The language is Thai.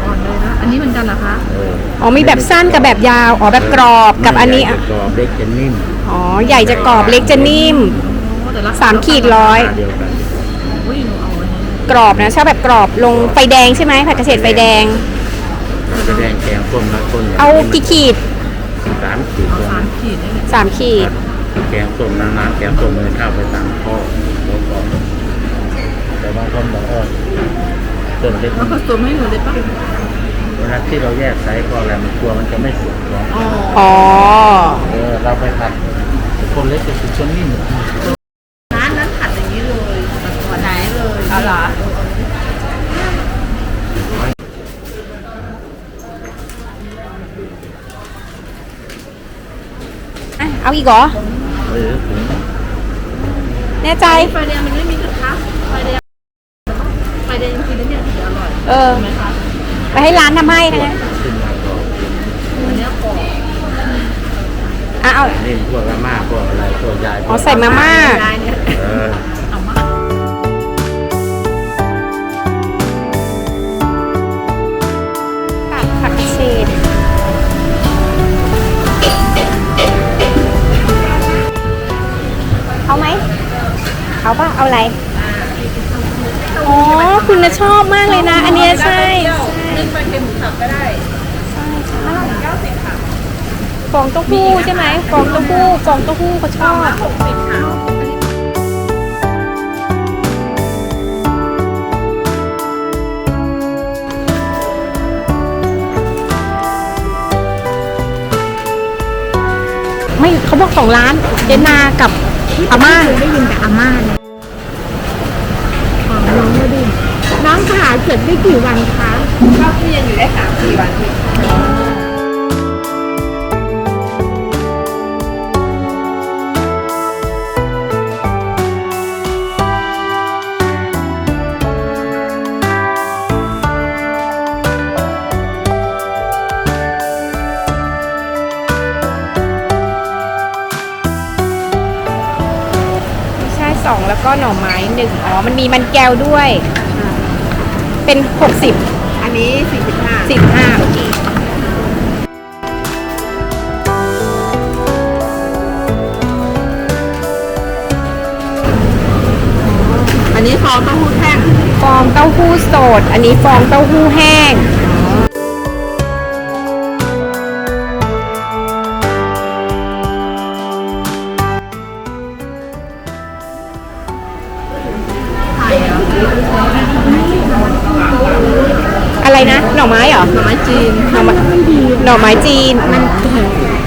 อ่อนเลยนะอันนี้เหมือนกันเหรอคะอ๋อมีแบบสั้นกับแบบยาวอ๋อแบบกรอบกับอันนี้กรอบเล็กจะนิ่มอ๋อใหญ่จะกรอบเล็กจะนิ่ม3 ขีด100กรอบนะชอบแบบกรอบลงไฟแดงใช่ไหมผักเกษตรไฟแดงไฟแดงแกงส้มนะต้นเอากี่ขีด3 ขีดแกงส้มน้ำแกงส้มเลยข้าวไปตามข้อแต่บางคนบอกต้นเล็กแล้วผสมให้หนูได้ปะเวลาที่เราแยกไซส์ก็อะไรมันกลัวมันจะไม่สุกหรอกอ๋อเราไปผัดคนเล็กจะสุกคนนิ่มร้านนั้นผัดอย่างนี้เลยหัวไหนเลยเอาเหรอเอาอีกเหรอแน่ใจไฟแดงมันไม่มีกระทะไฟแดงจริงๆเนี่ยถึงอร่อยไหมคะไปให้ร้านทำให้นะอันนี้กรอบเอานี่พวกมาม่าพวกอะไรพวกยายอ๋อใส่มาม่าเอามาผักเชดเอาไหมเอาป่ะเอาอะไรอ๋อคุณน่ะชอบมากเลยนะอันนี้ใช่นึ่งปลาเค็มหมูสับก็ได้ใช่90ค่ะฟองเต้าหู้ใช่ไหมฟองเต้าหู้เขาชอบ60ค่ะไม่เขาบอก2 ร้านเจนากับอาม่าได้ยินแต่อาม่าเนี่ยน้องมาดูน้องขาเสร็จได้กี่วันคะก็คือยังอยู่ได้3-4 วัน2แล้วก็หน่อไม้1อ๋อมันมีมันแก้วด้วยเป็น60อันนี้45โอเคอันนี้ฟองเต้าหู้แห้งฟองเต้าหู้สดอันนี้ฟองเต้าหู้แห้งอะไรนะหน่อไม้เหรอหน่อไม้จีนหน่อไม้จีนมันแก่